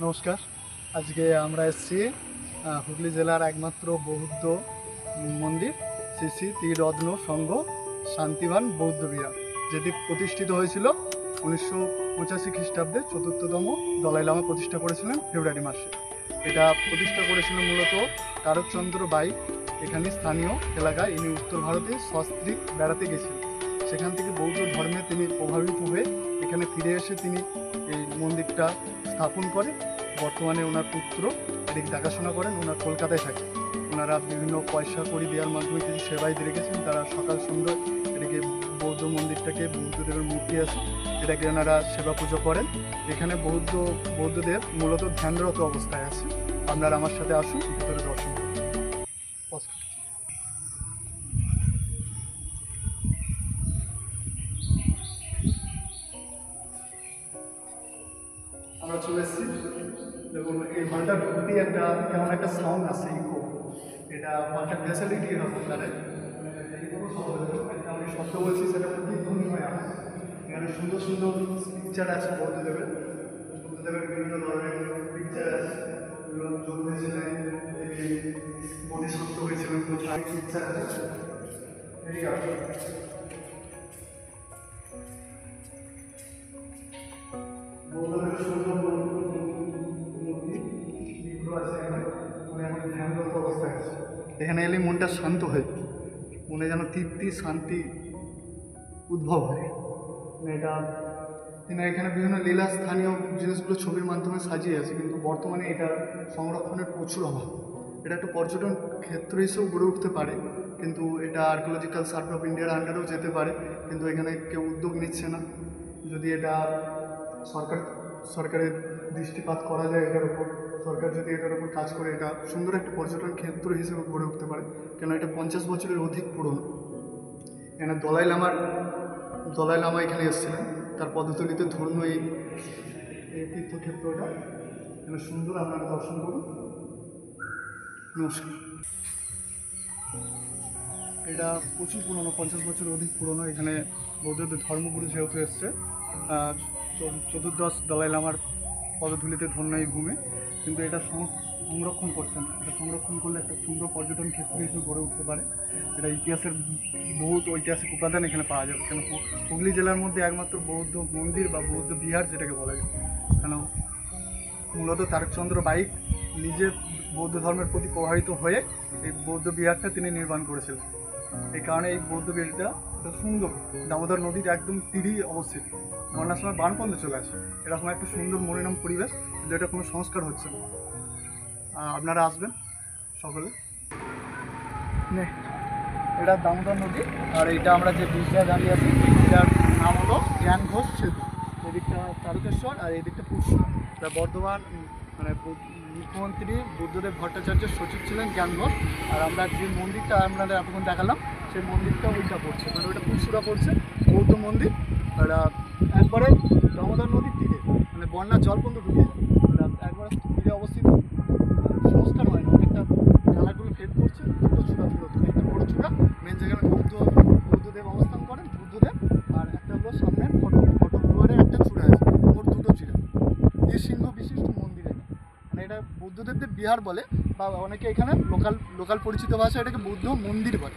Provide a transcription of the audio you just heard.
নমস্কার। আজকে আমরা এসেছি হুগলি জেলার একমাত্র বৌদ্ধ মন্দির শ্রী শ্রী ত্রিরত্ন সংঘ শান্তিবান বৌদ্ধ বিহার, যেটি প্রতিষ্ঠিত হয়েছিল 1985 খ্রিস্টাব্দে। ৪র্থতম দলাই লামা প্রতিষ্ঠা করেছিলেন ফেব্রুয়ারি মাসে। এটা প্রতিষ্ঠা করেছিলেন মূলত তারকচন্দ্র বাই। এখানে স্থানীয় এলাকায় ইনি উত্তর ভারতে সস্ত্রীক বেড়াতে গেছিলেন। সেখান থেকে বৌদ্ধ ধর্মে তিনি প্রভাবিত হয়ে এখানে ফিরে এসে তিনি এই মন্দিরটা স্থাপন করেন। বর্তমানে ওনার পুত্র এদিকে দেখাশোনা করেন, ওনার কলকাতায় থাকে। ওনারা বিভিন্ন পয়সা কড়ি দেওয়ার মাধ্যমে কিছু সেবাই দিয়ে রেখেছেন। তারা সকাল সন্ধ্যা এদিকে বৌদ্ধ মন্দিরটাকে, বৌদ্ধদেবের মূর্তি আছে, এটাকে ওনারা সেবা পুজো করেন। এখানে বৌদ্ধদেব মূলত ধ্যানরত অবস্থায় আছে। আপনারা আমার সাথে আসুন, ভিতরে দর্শন করুন। আমরা চলে এসেছি। দেখুন, এই হলটার ঢুকতেই কেমন একটা সাউন্ড আসছে, ইকো। এটা হলটার ফ্যাসিলিটি এরকম তাদের আমি শব্দ বলছি, সেটা প্রতিধ্বনি হয়ে আসে। এখানে সুন্দর সুন্দর পিকচার আছে বৌদ্ধদেবের বিভিন্ন ধরনের পিকচার আছে। যোগ হয়েছিলেন, বোধিসত্ত্ব হয়েছিলেন, কোথায় পিকচার আছে। ঠিক আছে, বৌদ্ধদেবের সুন্দর এখানে এলে মনটা শান্ত হয়, মনে যেন তৃপ্তি শান্তি উদ্ভব হয়। এটা এখানে বিভিন্ন লীলা স্থানীয় জিনিসগুলো ছবির মাধ্যমে সাজিয়ে আছে, কিন্তু বর্তমানে এটা সংরক্ষণের প্রচুর অভাব। এটা একটা পর্যটন ক্ষেত্র হিসেবেও গড়ে উঠতে পারে, কিন্তু এটা আর্কিওলজিক্যাল সার্ভে অফ ইন্ডিয়ার আন্ডারেও যেতে পারে, কিন্তু এখানে কেউ উদ্যোগ নিচ্ছে না। যদি এটা সরকারের দৃষ্টিপাত করা যায় এটার উপর, সরকার যদি এটার উপর কাজ করে, এটা সুন্দর একটা পর্যটন ক্ষেত্র হিসেবে গড়ে উঠতে পারে। কেন এটা 50 বছরের অধিক পুরনো। এখানে দলাই লামা এখানে এসেছিলেন, তার পদতলিতে ধর্ম এই তীর্থক্ষেত্রটা এখানে সুন্দর। আপনারা দর্শন করুন। নমস্কার। এটা প্রচুর পুরনো, 50 বছরের অধিক পুরনো। এখানে বৌদ্ধদের ধর্মগুরু যেহেতু এসছে, চতুর্দশ দলাই লামার পদধূলিতে ধন্য এই ভূমি, কিন্তু এটা সংরক্ষণ করছে না। এটা সংরক্ষণ করলে একটা সুন্দর পর্যটন ক্ষেত্র হিসেবে গড়ে উঠতে পারে। এটা ইতিহাসের বহুত ঐতিহাসিক উপাদান এখানে পাওয়া যাবে। কেন হুগলি জেলার মধ্যে একমাত্র বৌদ্ধ মন্দির বা বৌদ্ধ বিহার যেটাকে বলা যায়। কেন মূলত তারকচন্দ্র বাই নিজে বৌদ্ধ ধর্মের প্রতি প্রভাবিত হয়ে এই বৌদ্ধ বিহারটা তিনি নির্মাণ করেছিলেন। এই কারণে এই বৌদ্ধ বিহারটা সুন্দর, দামোদর নদীর একদম তীরেই অবস্থিত। বন্যার সময় বানপন্ধ চলে আসে, এরকম একটা সুন্দর মনোরম পরিবেশ, কিন্তু এটা কোনো সংস্কার হচ্ছে না। আপনারা আসবেন সকলে। এটা দামোদর নদী, আর এইটা আমরা যে ব্রিজটা দাঁড়িয়ে আছি, এটার নাম হলো জ্ঞান ঘোষ সেতু। এদিকটা তারকেশ্বর আর এদিকটা পুরসুরা। এটা বর্ধমান মুখ্যমন্ত্রী বুদ্ধদেব ভট্টাচার্যের সচিব ছিলেন জ্ঞান ঘোষ। আর আমরা যে মন্দিরটা আপনাদের এতক্ষণ দেখালাম, সেই মন্দিরটা ওইটা পড়ছে, মানে ওইটা পুরসুরা পড়ছে, বৌদ্ধ মন্দির। আর একবারে দামোদর নদীর তীরে, মানে বন্যার জল পর্যন্ত ঢুকে যায়। এটা একবারে তীরে অবস্থিত, সংস্কার হয় না। অনেকটা ঢালাগুলো ফেড করছে, দুটো চূড়া একটা বড় চূড়া, মেন যেখানে বৌদ্ধদেব অবস্থান করেন, বুদ্ধদেব। আর একটা হলো সামনের ফটক দুয়ারে একটা চূড়া আছে, মোট দুটো চূড়া। সিংহ বিশিষ্ট মন্দির এটা, মানে এটা বুদ্ধদেবদের বিহার বলে, বা অনেকে এখানে লোকাল পরিচিত ভাষায় এটাকে বৌদ্ধ মন্দির বলে।